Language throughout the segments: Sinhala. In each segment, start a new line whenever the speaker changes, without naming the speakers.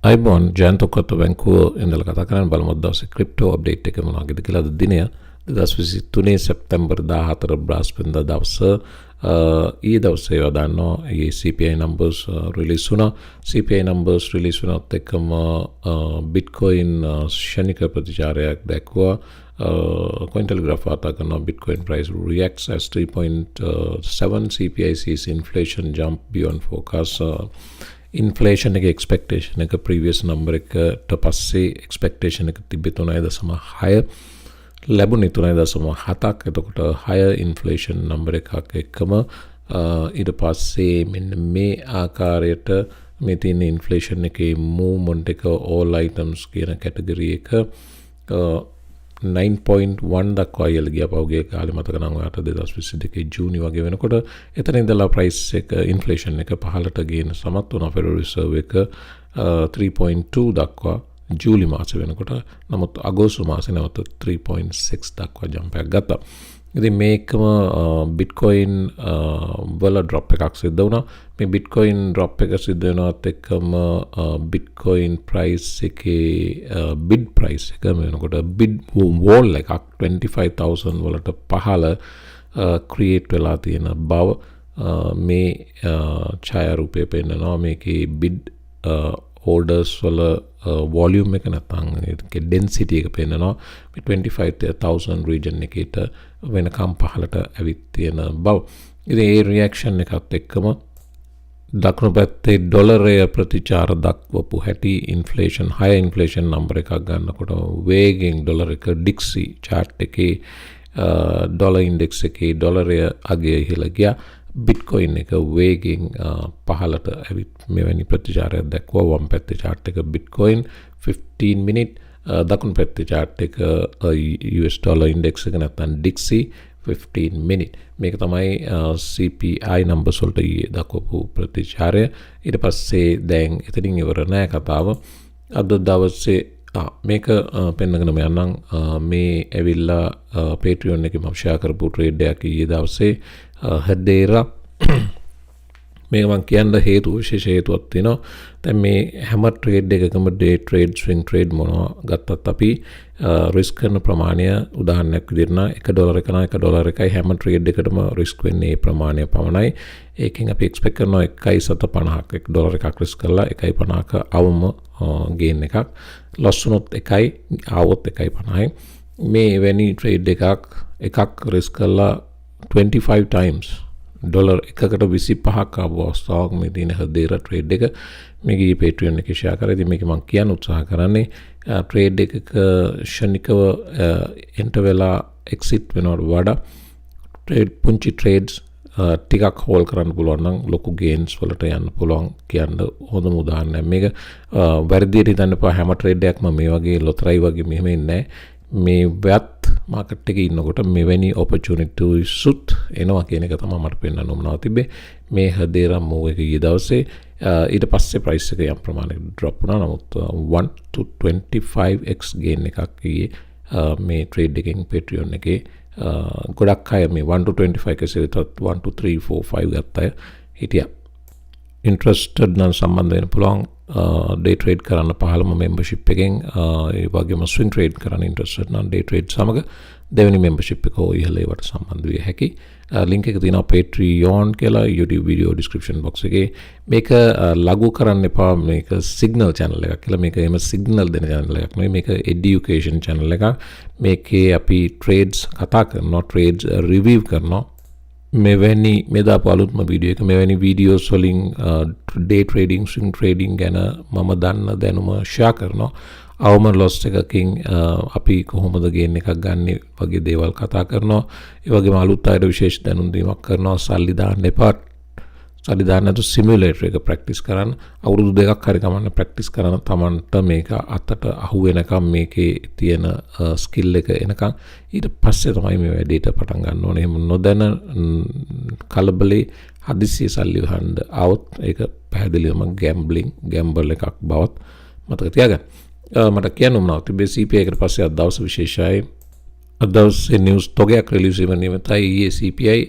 අයිබෝන් ජයන්ත උක්වත්ත බැංකුව ඉඳලා කතා කරන්නේ බලමු දවසේ ක්‍රිප්ටෝ අප්ඩේට් එක මොනවද කියලා. අද දිනය 2023 සැප්තැම්බර් 14 බ්‍රහස්පතින්දා දවස ඊ දවසේ වදානවා ඒ CPI numbers release වුණා. CPI numbers release වුණත් එක්කම Bitcoin ශනික ප්‍රතිචාරයක් දැක්වුවා. Cointelegraph වාර්තා කරනවා Bitcoin price reacts as 3.7 CPI sees inflation jump beyond forecast. Inflation එක expectation එක previous number එකට පස්සේ expectation එක තිබ්බේ 3.6 ලැබුණේ 3.7ක්. එතකොට higher inflation number එකක් එක්කම ඊට පස්සේ මෙන්න මේ ආකාරයට මේ තියෙන inflation එකේ movement එක all items කියන category එක 9.1 දක්වා ඉහළ ගියා පහුගිය කාලේ. මතක නම් ඔයාලට 2022 ජූනි වගේ වෙනකොට එතන ඉඳලා price එක inflation එක පහළට ගේන සමත් වුණා. Federal Reserve එක 3.2 දක්වා ජූලි මාසේ වෙනකොට. නමුත් අගෝස්තු මාසේ නැවත 3.6 දක්වා jump එකක් ගත්තා. ඉතින් මේකම Bitcoin වල drop එකක් සිද්ධ වුණා. මේ Bitcoin drop එක සිද්ධ වෙනවත් එක්කම Bitcoin price එකේ bid price එක වෙනකොට bid wall එකක් 25,000 වලට පහළ create වෙලා තියෙන බව මේ ඡායාරූපය පෙන්නනවා. මේකේ bid orders වල volume එක නැත්නම් ඒකේ density එක පෙන්නනවා. මේ 25,000 region එකේට වෙනකම් පහළට ඇවිත් තියෙන බව. ඉතින් ඒ reaction එකත් එක්කම දකුණු පැත්තේ ඩොලරය ප්‍රතිචාර දක්වපු හැටි inflation high inflation number එකක් ගන්නකොට වේගෙන් ඩොලර එක DXY chart එකේ dollar index එකේ ඩොලරය අගය ඉහළ ගියා. Bitcoin එක වේගෙන් පහළට ඇවිත් මෙවැනි ප්‍රතිචාරයක් දැක්වුවා. වම් පැත්තේ chart එක Bitcoin 15 minute දකුණු පැත්තේ chart එක US dollar index එක නැත්නම් DXY 15 minute. මේක තමයි CPI numbers වලට දක්වපු ප්‍රතිචාරය. ඊට පස්සේ දැන් එතනින් ඉවර නෑ කතාව. අද දවසේ මේක පෙන්නගෙන යන්නම්. මේ ඇවිල්ලා Patreon එකේ මම share කරපු trade එකක් ඊයේ දවසේ හැදේරා. මේක මම කියන්න හේතු විශේෂ හේතුවක් තියෙනවා. දැන් මේ හැම trade එකකම day trade swing trade මොනවා ගත්තත් අපි risk කරන ප්‍රමාණය උදාහරණයක් විදිහට $1 එක නම් $1 හැම trade එකටම risk වෙන්නේ ප්‍රමාණය පමණයි. ඒකෙන් අපි expect කරනවා 1.750ක් $1 එකක් risk කරලා 1.50ක අවම gain එකක්. loss වුණොත් 1යි ආවොත් 1.50යි. මේ වැනි trade එකක් risk කරලා 25 times ඩොලර් එකකට 25ක් ආපු අවස්ථාවක් මේ තියෙන හදේර ට්‍රේඩ් එක. මේකේ Patreon එකේ share කරලා ඉතින් මේක මම කියන්න උත්සාහ කරන්නේ ට්‍රේඩ් එකක ශනිකව enter වෙලා exit වෙනවට වඩා පුංචි trades ටිකක් hold කරන්න පුළුවන් නම් ලොකු gains වලට යන්න පුළුවන් කියන්න හොඳම උදාහරණයක්. මේක වැරදියට හිතන්න එපා. හැම trade එකක්ම මේ වගේ ලොතරයි වගේ මෙහෙම ඉන්නේ නැහැ. මේ වැත් මාකට් එකේ ඉන්නකොට මෙවැනි opportunities සුත් එනවා කියන එක තමයි මට පෙන්වන්න උවමනාව තිබ්බේ. මේ හදේරා move එක ඊයේ දවසේ ඊට පස්සේ price එක යම් ප්‍රමාණයකට drop වුණා. නමුත් 1 to 25x gain එකක් ඊයේ මේ trade එකෙන් Patreon එකේ ගොඩක් අය මේ 1 to 25 කෙසේවත් 1 to 3 4 5 ගත්ත අය හිටියා. interested නම් සම්බන්ධ වෙන්න පුළුවන්. day trade කරන්න පහළම membership එකෙන් ඒ වගේම swing trade කරන්න interested නම් day trade සමග දෙවෙනි membership එක ඉහළ ඒවට සම්බන්ධ විය හැකි. link එක තියෙනවා Patreon කියලා YouTube video description box එකේ. මේක ලඝු කරන්න එපා. මේක signal channel එකක් කියලා. මේක එහෙම signal දෙන channel එකක් නෙවෙයි. මේක education channel එකක්. මේකේ අපි trades කතා කරනවා, trades review කරනවා. මෙවැනි මෙදාපු අලුත්ම වීඩියෝ එක මෙවැනි වීඩියෝස් වලින් day trading swing trading ගැන මම දන්න දැනුම share කරනවා. අවම loss එකකින් අපි කොහොමද gain එකක් ගන්න වගේ දේවල් කතා කරනවා. ඒ වගේම අලුත් අයට විශේෂ දැනුම් දීමක් කරනවා. සල්ලි දාන්න එපා. සල්ලි දාන්න නැතු simulator එක practice කරන්න. අවුරුදු 2ක් හරි ගමන්න practice කරන තමන්ට මේක අතට අහු වෙනකම් මේකේ තියෙන skill එක එනකම් ඊට පස්සේ තමයි මේ වැඩේට පටන් ගන්න ඕනේ. එහෙම නොදැන කලබලේ හදිසිය සල්ලි වහන්න આવොත් ඒක පැහැදිලිවම gamble එකක් බවත් මතක තියාගන්න. මට කියන්න උනනවා තිබේ CPI එකට පස්සේ අද දවස් විශේෂයි. අද දවසේ news තොගයක් release වෙන නිමිතයි ඊයේ CPI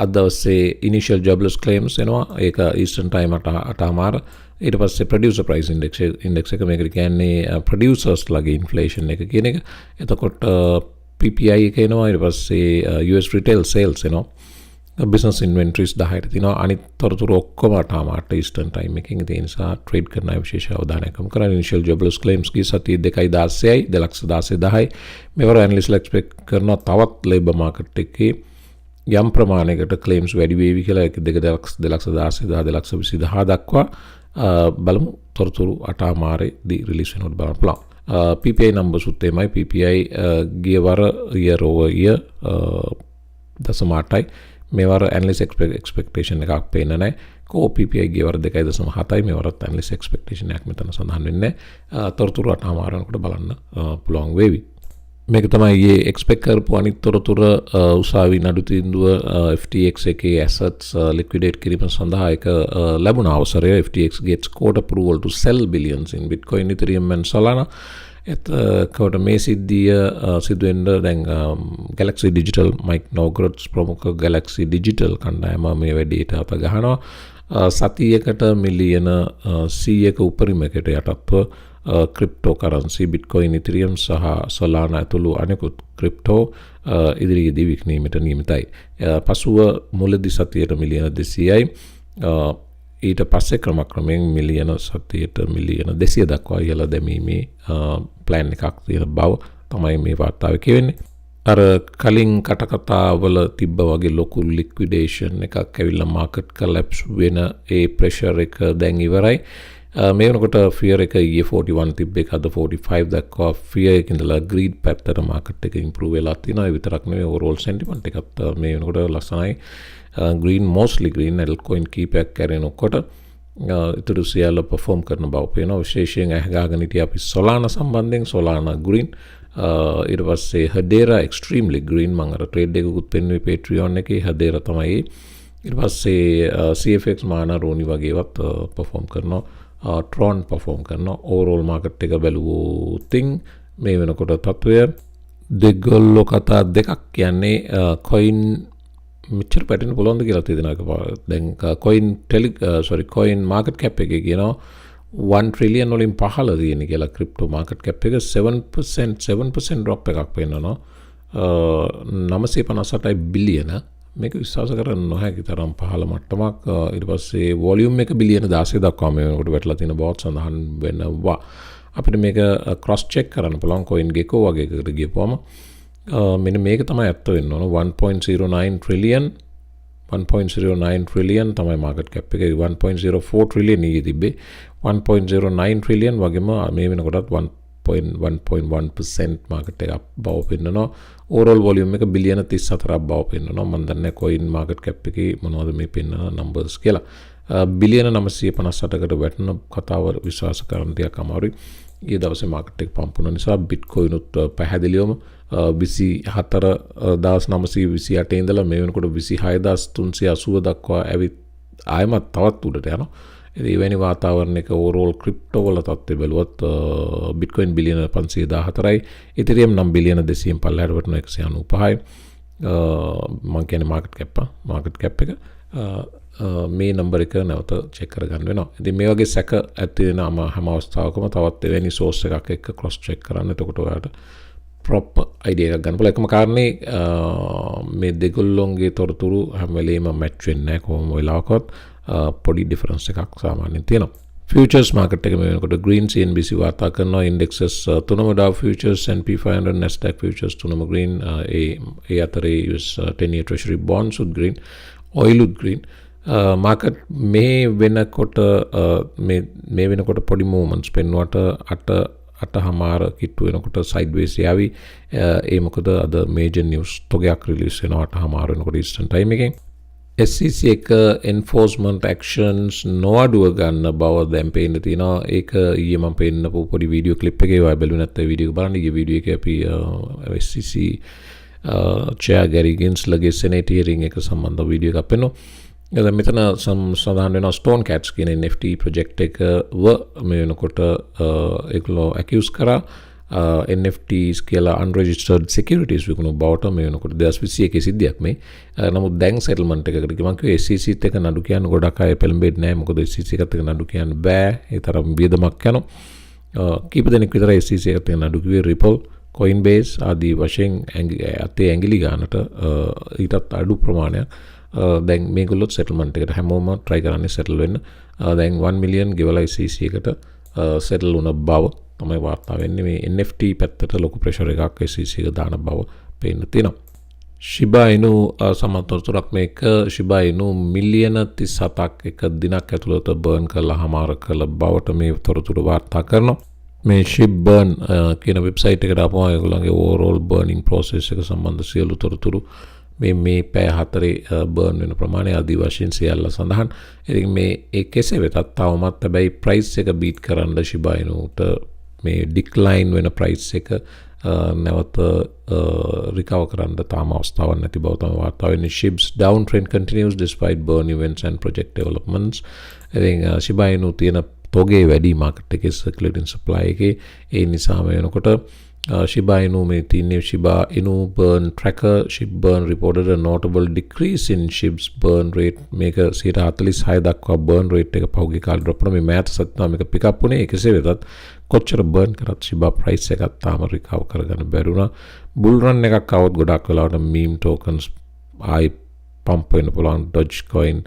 අද දවසේ initial jobless claims එනවා. ඒක eastern time 8:00 ඊට පස්සේ producer price index එක මේකට කියන්නේ producers ලගේ inflation එක කියන එක. එතකොට PPI එක එනවා. ඊට පස්සේ US retail sales එනවා. business inventories 10ට තියෙනවා. අනිත් තොරතුරු ඔක්කොම අටාමාට Eastern time එකකින්. ඒ නිසා trade කරන අය විශේෂ අවධානයක් යොමු කරන්න. initial jobless claims කී සතිය 2.16යි 2,16,10යි. මේවර analysts expect කරනවා තවත් labor market එකේ යම් ප්‍රමාණයකට claims වැඩි වේවි කියලා 2,16,10 දක්වා බලමු. තොරතුරු අටාමාරේදී release වෙනකොට බලන්න පුළුවන්. PPI numbers උත් එමය. PPI ගිය වර year over year 0.8යි. මේවර analyst expectation එකක් පේන්න නැහැ. core PPI ගිය වර 2.7යි. මේවරත් analyst expectation එකක් මෙතන සඳහන් වෙන්නේ නැහැ. තොරතුරු අටාමාරනකොට බලන්න පුළුවන් වේවි. මේක තමයි ඊයේ expect කරපු අනිත් තොරතුර. උසාවි නඩු තීන්දුව FTX එකේ assets liquidate කිරීම සඳහා එක ලැබුණ අවසරය. FTX gets court approval to sell billions in Bitcoin, Ethereum and Solana. එතකොට මේ සිද්ධිය සිදුවෙන්න දැන් Galaxy Digital Mike Novgorod's ප්‍රමුඛ Galaxy Digital කණ්ඩායම මේ වැඩේට අත ගහනවා. සතියකට මිලියන 100ක උපරිමයකට යටත්ව cryptocurrency Bitcoin, Ethereum සහ Solana ඇතුළු අනෙකුත් crypto ඉදිරියේදී විකිණීමට නියමිතයි. පසුව මුලදී සතියට මිලියන 200යි. ඊට පස්සේ ක්‍රමක්‍රමයෙන් මිලියන සතියට මිලියන 200 දක්වා ඉහළ දැමීමේ ප්ලෑන් එකක් තියෙන බව තමයි මේ වාර්තාවේ කියවෙන්නේ. අර කලින් කටකතාවල තිබ්බ වගේ ලොකු ලික්විඩේෂන් එකක් ඇවිල්ලා මාකට් කලැප්ස් වෙන ඒ ප්‍රෙෂර් එක දැන් ඉවරයි. මේ වෙනකොට fear එක ඊයේ 41 තිබ්බ එක අද 45 දක්වා fear එකක ඉඳලා greed පැත්තට මාකට් එක improve වෙලා තියෙනවා. ඒ විතරක් නෙවෙයි overall sentiment එකත් මේ වෙනකොට ලස්සනයි. green, mostly green ALTCOIN කීපයක් කරනකොට ඉතුරු සියල්ල perform කරන බව පේනවා. විශේෂයෙන් අහගාගෙන හිටිය අපි Solana සම්බන්ධයෙන් Solana green. ඊට පස්සේ Hedera extremely green. මම අර trade එකකුත් පෙන්වුවේ Patreon එකේ. Hedera තමයි. ඊට පස්සේ CFX මාන රෝනි වගේවත් perform කරනවා. Tron perform කරනවා. overall market එක බැලුවොතින් මේ වෙනකොට තත්වය දෙගොල්ලෝ කතා දෙකක් කියන්නේ coin මෙච්චර පැටෙන්න පුළුවන්ද කියලා තියෙනවා එකපාරට. දැන් coin market cap එකේ කියනවා 1 trillion වලින් පහළ තියෙන කියලා crypto market cap එක 7% drop එකක් පෙන්නනවා. 958 බිලියන මේක විශ්වාස කරන්න නොහැකි තරම් පහළ මට්ටමක්. ඊට පස්සේ volume එක බිලියන 16 දක්වා මේ වෙනකොට වැටලා තියෙන බවත් සඳහන් වෙනවා. අපිට මේක cross check කරන්න පුළුවන් coin gecko වගේ එකකට ගියපුවම මෙන්න මේක තමයි ඇත්ත වෙන්න ඕන. 1.09 trillion තමයි market cap එක. 1.04 trillion ඊයේ තිබ්බේ. 1.09 trillion වගේම මේ වෙනකොටත් 1.1% market එක බව පෙන්නනවා. overall volume එක බිලියන 34ක් බව පෙන්නනවා. මම දන්නේ coin market cap එකේ මොනවද මේ පෙන්නන numbers කියලා. බිලියන 958කට වැටෙන කතාව විශ්වාස කරන්න ටිකක් අමාරුයි. ඊයේ දවසේ market එක පම්ප් වුණ නිසා Bitcoin උත් පැහැදිලිවම 24,928 ඉඳලා මේ වෙනකොට 26,380 දක්වා ඇවිත් ආයමත් තවත් උඩට යනවා. ඉතින් එවැනි වාතාවරණයක overall crypto වල තත්ත්වය බැලුවොත් Bitcoin බිලියන 514යි, Ethereum නම් බිලියන 200න් පල්ලෙහාට වටන 195යි. මම කියන්නේ market cap එක මේ නම්බර් එක නැවත චෙක් කරගන්න වෙනවා. ඉතින් මේ වගේ සැක ඇති වෙන හැම අවස්ථාවකම තවත් එවැනි source එකක් එක්ක cross check කරන්න. එතකොට ඔයාලට proper idea එකක් ගන්න පුළුවන්. එකම කාරණේ මේ දෙගොල්ලොන්ගේ තොරතුරු හැම වෙලේම match වෙන්නේ නැහැ කොහොම වෙලාවකවත්. පොඩි difference එකක් සාමාන්‍යයෙන් තියෙනවා. Futures market එක මේ වෙනකොට green CNBC වාර්තා කරනවා. indexes තුනම Dow futures, S&P 500, Nasdaq futures තුනම green. ඒ අතරේ US 10-year treasury bonds උත් green, oil උත් green. market මේ වෙනකොට පොඩි movements පෙන්වුවට අටහමාර කිට්ටු වෙනකොට sideways යාවි. ඒ මොකද අද major news තොගයක් release වෙනවා අටහමාර වෙනකොට Eastern time එකෙන්. SEC එක enforcement actions නොඅඩුව ගන්න බව දැන් පේන්න තියෙනවා. ඒක ඊයේ මම පෙන්නපු පොඩි වීඩියෝ ක්ලිප් එකේ ඔය බැලුවේ නැත්නම් වීඩියෝ එක බලන්න. ඊයේ වීඩියෝ එකේ අපි SEC chair Gary Genslerගේ Senate hearing එක සම්බන්ධ වීඩියෝ එකක් පෙන්වනවා. දැන් මෙතන සඳහන් වෙනවා Stone Cats කියන NFT project එක මේ වෙනකොට ඒගොල්ලෝ accuse කරා NFTs කියලා unregistered securities විකුණු බවට මේ වෙනකොට 2021 සිද්ධියක් මේ. නමුත් දැන් settlement එකකට මම කිව්වේ SEC එක නඩු කියන්න ගොඩක් අය පෙළඹෙන්නේ නැහැ. මොකද SEC එකත් එක්ක නඩු කියන්න බෑ. ඒ තරම් වියදමක් යනවා. කීප දෙනෙක් විතර SEC එකත් එක්ක නඩු කිව්වේ Ripple, Coinbase ආදී වශයෙන් අතේ ඇඟිලි ගන්නට ඊටත් අඩු ප්‍රමාණයක්. දැන් මේගොල්ලොත් settlement එකට හැමෝම try කරන්නේ settle වෙන්න. දැන් 1 million ගෙවලා SEC එකට settle වුණ බව තමයි වාර්තා වෙන්නේ. මේ NFT පැත්තට ලොකු ප්‍රෙෂර් එකක් SEC එක දාන බව පේන්න තියෙනවා. Shiba Inu සමතොරතුරක් මේක Shiba Inu මිලියන 37ක් එක දිනක් ඇතුළත බර්න් කරලා හමාර කළ බවට මේ තොරතුරු වාර්තා කරනවා. මේ Shib burn කියන වෙබ්සයිට් එකට ආපුවම ඒගොල්ලන්ගේ overall burning process එක සම්බන්ධ සියලු තොරතුරු මේ පැය 4 බර්න් වෙන ප්‍රමාණය ආදී වශයෙන් සියල්ල සඳහන්. ඉතින් මේ කෙසේ වෙතත් තවමත් හැබැයි ප්‍රයිස් එක බීට් කරන්න Shiba Inuට මේ ඩික්ලයින් වෙන ප්‍රයිස් එක නැවත රිකවර් කරන්න තාම අවස්ථාවක් නැති බව තමයි වාර්තා වෙන්නේ. Shib's downtrend continues despite burn events and project developments. ඉතින් Shiba Inu තියෙන තෝගේ වැඩි මාකට් එකේ circulating supply එකේ ඒ නිසාම වෙනකොට Shiba Inu මේ තියෙන්නේ Shiba Inu burn tracker. Shib burn reported a notable decrease in Shib's burn rate. මේක 46 දක්වා burn rate එක පහුගිය කාලේ drop වුණා. මේ මෑත සත්තා මේක pick up වුණේ. ඒකසේ වෙතත් කොච්චර burn කරත් Shiba price එකත් තාම recover කරගන්න බැරි වුණා. bull run එකක් આવොත් ගොඩක් වෙලාවට meme tokens ආයි pump වෙන්න පුළුවන්. Dogecoin,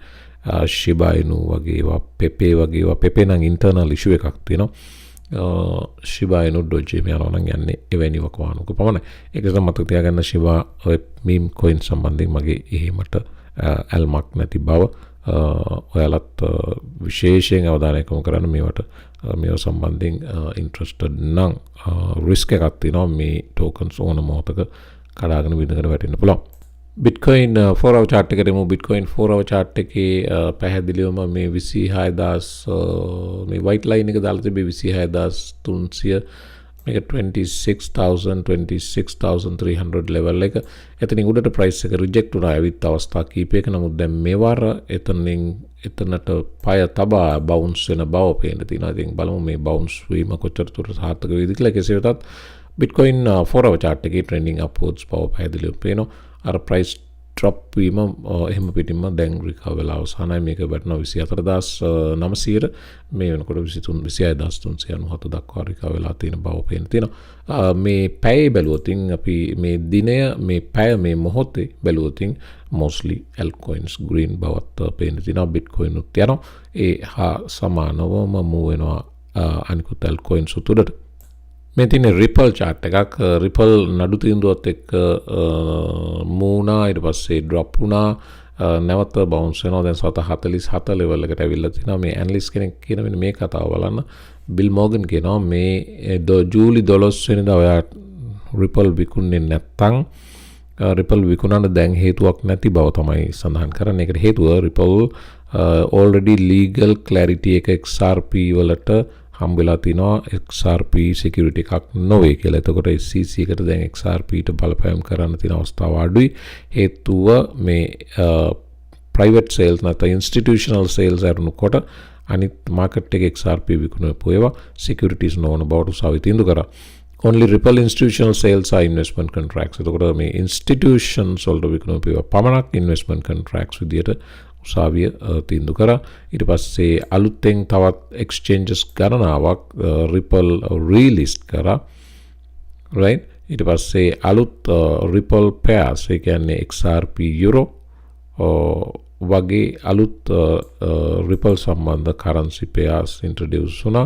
Shiba Inu වගේ ඒවා, Ppi වගේ ඒවා. Ppi නම් internal issue එකක් තියෙනවා. Shiba Inu Doge මේ යනවා නම් යන්නේ එවැනි වකවානුක පමණයි. ඒක තමයි මතක තියාගන්න Shiba meme coin සම්බන්ධයෙන් මගේ එහෙමට ඇල්මක් නැති බව. ඔයාලත් විශේෂයෙන් අවධානය යොමු කරන්න මේවට මේව සම්බන්ධයෙන් interested නම් risk එකක් තියෙනවා. මේ tokens ඕන මොහොතක කඩාගෙන විඳගෙන වැටෙන්න පුළුවන්. Bitcoin 4 hour chart එකට එමු. Bitcoin 4 hour chart එකේ පැහැදිලිවම මේ 26000 මේ white line එක දාලා තිබේ 26300 මේක 26300 level එක. එතනින් උඩට price එක reject වුණා ඇවිත් අවස්ථා කීපයක. නමුත් දැන් මේවර එතනට පය තබා bounce වෙන බව පේන්න තියෙනවා. ඉතින් බලමු මේ bounce වීම කොච්චර දුරට සාර්ථක වේවිද කියලා. කෙසේ වෙතත් Bitcoin 4 hour chart එකේ trending upwards බව පැහැදිලිව පේනවා. අර price drop වීම එහෙම පිටින්ම දැන් recover වෙලා අවසానයි. මේක වැටෙනවා 24900 මේ වෙනකොට 26397 දක්වා recover වෙලා තියෙන බව පේන තියෙනවා. මේ පැය බැලුවොත් අපි මේ දිනය මේ පැය මේ මොහොතේ බැලුවොත් mostly altcoins green බවත් පේන තියෙනවා. Bitcoin උත් යනවා. ඒ හා සමානවම move වෙනවා අනිකුත් altcoins උඩට. මේ තියෙන Ripple chart එකක්. Ripple නඩු තීන්දුවත් එක්ක මූණා ඊට පස්සේ drop වුණා. නැවත bounce වෙනවා. දැන් 747 level එකට ඇවිල්ලා තිනවා. මේ analyst කෙනෙක් කියන මෙන්න මේ කතාව බලන්න. Bill Morgan කියනවා මේ ජූලි 12 වෙනිදා ඔයා Ripple විකුණන්නේ නැත්තම් Ripple විකුණන්න දැන් හේතුවක් නැති බව තමයි සඳහන් කරන්නේ. ඒකට හේතුව Ripple already legal clarity එක XRP වලට හම්බෙලා තිනවා. XRP security එකක් නොවේ කියලා. එතකොට SEC එකට දැන් XRP ට බලපෑම් කරන්න තියෙන අවස්ථාව අඩුයි. හේතුව මේ private sales නැත්නම් institutional sales අරනකොට අනිත් market එකේ XRP විකුණපු ඒවා securities නොවන බවට උසාවි තීන්දුව කරා. Only Ripple institutional sales are investment contracts. එතකොට මේ institutions වලට විකුණපු ඒවා පමණක් investment contracts විදියට උසාවිය තීන්දුව කරා. ඊට පස්සේ අලුතෙන් තවත් exchanges ගණනාවක් Ripple relist කරා. right? ඊට පස්සේ අලුත් Ripple pairs ඒ කියන්නේ XRP euro වගේ අලුත් Ripple සම්බන්ධ currency pairs introduce වුණා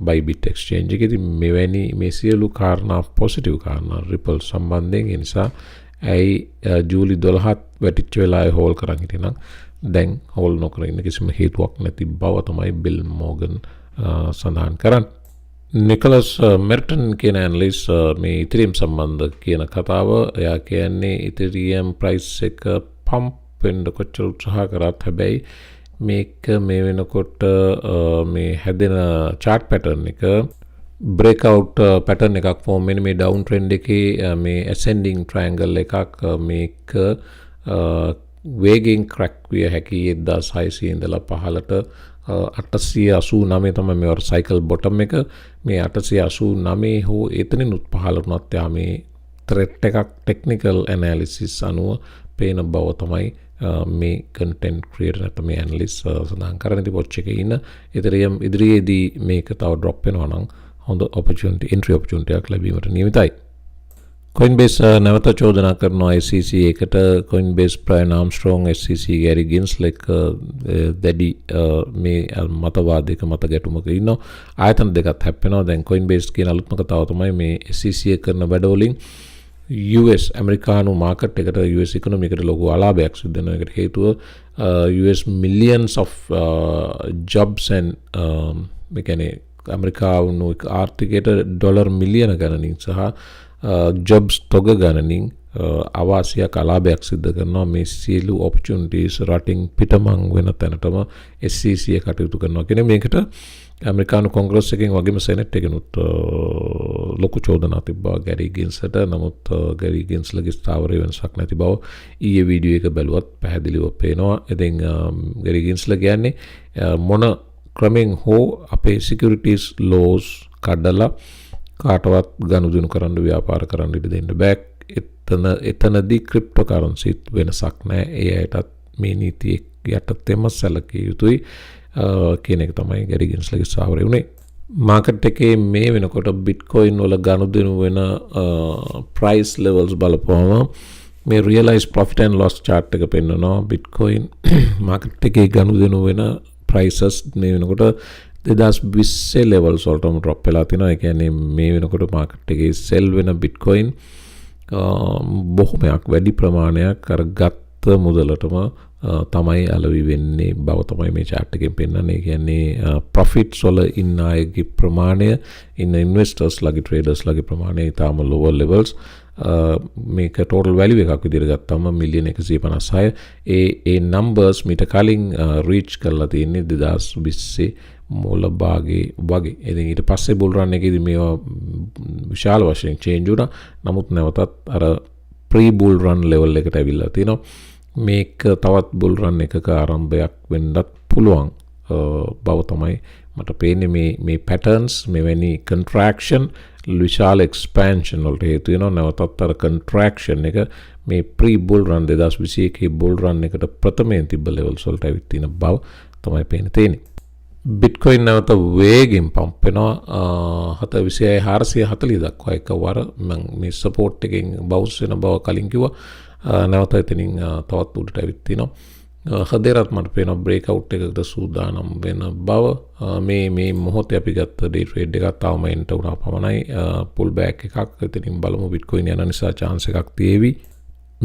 ByBit exchange එකේදී. මෙවැනි මේ සියලු කාරණා positive කාරණා Ripple සම්බන්ධයෙන්. ඒ නිසා ඇයි ජූලි 12ත් වැටිච්ච වෙලාවේ හෝල් කරන් හිටියනම් දැන් හෝල් නොකර ඉන්න කිසිම හේතුවක් නැති බව තමයි Bill Morgan සඳහන් කරන්නේ. නිකලස් මෙර්ටන් කියන ඇනලිස්ට් මේ ඉතිරියම් සම්බන්ධ කියන කතාව. එයා කියන්නේ ඉතිරියම් ප්‍රයිස් එක පම්ප් වෙන්න කොච්චර උත්සාහ කරත් හැබැයි මේක මේ වෙනකොට මේ හැදෙන chart pattern එක breakout pattern එකක් form වෙන මේ down trend එකේ මේ ascending triangle එකක් මේක වේගෙන් crack විය හැකි 1600 ඉඳලා 15ට 889 තමයි මේ සයිකල් බොටම් එක. මේ 889 හෝ එතනිනුත් පහළ වුණත් යා මේ threat එකක් ටෙක්නිකල් ඇනාලිසිස් අනුව පේන බව තමයි මේ කන්ටෙන්ට් ක්‍රියේටර් නැත්නම් මේ ඇනලිස්ට් සඳහන් කරන ඉතින් වොච් එකේ ඉන්න ඉදිරියේදී මේක තව ඩ්‍රොප් වෙනවා නම් හොඳ entry opportunity එකක් ලැබීමට නියමිතයි. Coinbase නැවත චෝදනා කරනවා SEC එකට. Coinbase Brian Armstrong SEC Gary Gensler දැඩි මේ මතවාදයක මත ගැටුමක ඉන්නවා. ආයතන දෙකක් හැප්පෙනවා. දැන් Coinbase කියන අලුත්ම කතාව තමයි මේ SEC කරන වැඩවලින් US ඇමරිකානු මාකට් එකට US ඉකොනොමි එකට ලොකු අලාභයක් සිද්ධ වෙන එකට හේතුව US millions of jobs and මේ කියන්නේ ඇමරිකානු ආර්ථිකයට ඩොලර් මිලියන ගණනින් සහ jobs තොග ගණනින් අවාසියක් අලාභයක් සිද්ධ කරනවා. මේ සියලු opportunities රටින් පිටමං වෙන තැනටම SEC කටයුතු කරනවා කියන මේකට ඇමරිකානු කොංග්‍රස් එකෙන් වගේම සෙනෙට් එකෙනුත් ලොකු චෝදනා තිබ්බා ගැරි ගින්ස්ලට. නමුත් ගැරි ගින්ස්ලගේ ස්ථාවරය වෙනසක් නැති බව ඊයේ වීඩියෝ එක බැලුවත් පැහැදිලිව පේනවා. ඉතින් ගැරි ගින්ස්ල කියන්නේ මොන ක්‍රමෙන් හෝ අපේ සිකියුරිටිස් ලෝස් කඩලා කාටවත් ගනුදෙනු කරන්න ව්‍යාපාර කරන්න ඉඩ දෙන්න බෑ. එතනදී ක්‍රිප්ටෝකරන්සිත් වෙනසක් නැහැ. ඒ අයටත් මේ නීතිය යටතේම සැලකිය යුතුයි කියන එක තමයි ගැරි ගින්ස්ලගේ ස්ථාවරය උනේ. මාකට් එකේ මේ වෙනකොට බිට්කොයින් වල ගනුදෙනු වෙන ප්‍රයිස් ලෙවල්ස් බලපුවම මේ realised profit and loss chart එක පෙන්නනවා. බිට්කොයින් මාකට් එකේ ගනුදෙනු වෙන prices මේ වෙනකොට 2020 levels වලටම drop වෙලා තිනවා. ඒ කියන්නේ මේ වෙනකොට මාකට් එකේ sell වෙන බිට්කොයින් බොහොමයක් වැඩි ප්‍රමාණයක් අර ගත්ත මුදලටම තමයි අලවි වෙන්නේ බව තමයි මේ chart එකෙන් පෙන්නන්නේ. ඒ කියන්නේ profits වල ඉන්න අයගේ ප්‍රමාණය, ඉන්න investors ලගේ traders ලගේ ප්‍රමාණය ඊටම lower levels. මේක total value එකක් විදිහට ගත්තම මිලියන 156. ඒ numbers මීට කලින් reach කරලා තියෙන්නේ 2020 මූල භාගයේ වගේ. ඉතින් ඊට පස්සේ bull run එකේදී මේවා විශාල වශයෙන් change වුණා. නමුත් නැවතත් අර pre bull run level එකට ඇවිල්ලා තිනවා. මේක තවත් bull run එකක ආරම්භයක් වෙන්නත් පුළුවන් බව තමයි මට පේන්නේ. මේ patterns මෙවැනි contraction විශාල expansion වලට හේතු වෙනවා. නැවතත් අර contraction එක මේ pre bull run 2021 bull run එකට ප්‍රථමයෙන් තිබ්බ levels වලට ඇවිත් තියෙන බව තමයි පේන්නේ. Bitcoin නැවත වේගෙන් පම්ප් වෙනවා. 72440 දක්වා එකවර මම මේ support එකෙන් bounce වෙන බව කලින් කිව්වා. නැවත එතනින් තවත් උඩට ඇවිත් තිනවා. හදේරත් මට පේනවා breakout එකකට සූදානම් වෙන බව. මේ මොහොතේ අපි ගත්ත day trade එකක් තාම එන්ට උනා පමණයි. pull back එකක් එතනින් බලමු. Bitcoin යන නිසා chance එකක් තියෙවි.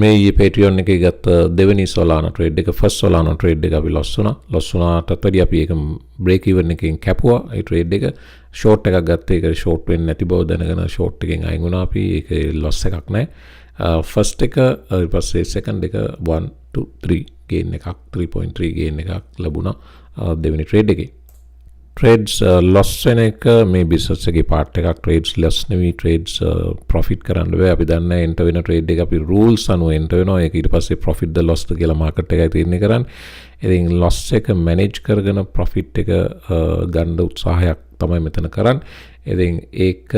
මේ ඊයේ Patreon එකේ ගත්ත දෙවෙනි Solana trade එක first Solana trade එක අපි loss වුණාට වැඩි අපි ඒක break even එකෙන් කැපුවා. ඒ trade එක short එකක් ගත්තා. ඒක short වෙන්නේ නැති බව දැනගෙන short එකෙන් අයින් වුණා අපි. ඒක loss එකක් නැහැ. first එක ඊට පස්සේ second එක 1 2 3 gain එකක් 3.3 gain එකක් ලැබුණා දෙවෙනි trade එකේ. trades loss වෙන එක මේ business එකේ part එකක්. trades loss නෙවෙයි, trades profit කරන්න බෑ. අපි දන්නේ enter වෙන trade එක අපි rules අනුව enter වෙනවා. ඒක ඊට පස්සේ profit ද loss ද කියලා market එකයි තීරණය කරන්නේ. ඉතින් loss එක manage කරගෙන profit එක ගන්න උත්සාහයක් තමයි මෙතන කරන්නේ. ඉතින් ඒක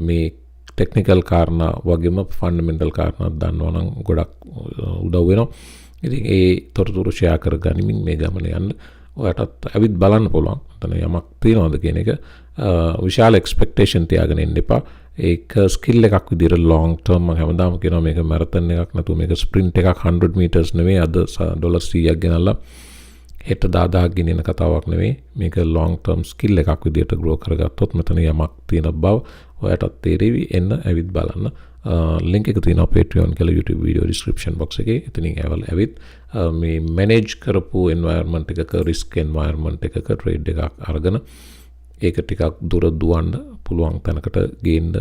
මේ technical කාරණා වගේම fundamental කාරණා දන්නවා නම් ගොඩක් උදව් වෙනවා. ඉතින් ඒ තොරතුරු share කරගනිමින් මේ ගමන යන්න ඔයාටත් ඇවිත් බලන්න පුළුවන්. එතන යමක් තියනවද කියන එක විශාල expectation තියාගෙන ඉන්න එපා. ඒක skill එකක් විදිහට long term මම හැමදාම කියනවා මේක marathon එකක් නැතුව මේක sprint එකක් 100 meters නෙවෙයි. අද $100ක් ගෙනල්ලා හෙට 10000ක් ගෙනියන කතාවක් නෙවෙයි. මේක long term skill එකක් විදිහට grow කරගත්තොත් මෙතන යමක් තියෙන බව ඔයාටත් තේරෙවි. එන්න ඇවිත් බලන්න. link එක තියෙනවා Patreon කියලා YouTube video description box එකේ. එතනින් ඇවිත් මේ manage කරපු environment එකක risk environment එකක trade එකක් අරගෙන ඒක ටිකක් දුර දුවන්න පුළුවන් තැනකට ගේන්න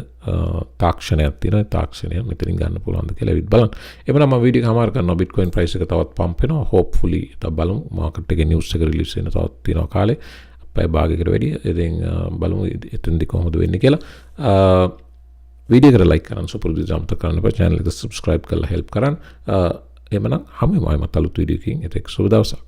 තාක්ෂණයක් තියෙනවා. තාක්ෂණය මෙතනින් ගන්න පුළුවන්ද කියලා ඇවිත් බලන්න. එමනම් මම වීඩියෝ එක හමාර කරනවා. Bitcoin price එක තවත් pump වෙනවා. hopefully තව බලමු. market එකේ news එක release වෙන තවත් තියෙනවා කාලේ. පැය භාගයකට වැඩි. ඉතින් බලමු එතෙන්දි කොහොමද වෙන්නේ කියලා. වීඩියෝ එකට like කරන්න, සුපුරුදු විදිහට අමතක කරන්න එපා. channel එක subscribe කරලා help කරන්න. එමනම් හැමෝම මත අලුත් වීඩියෝ එකකින් එතෙක් සුබ දවසක්.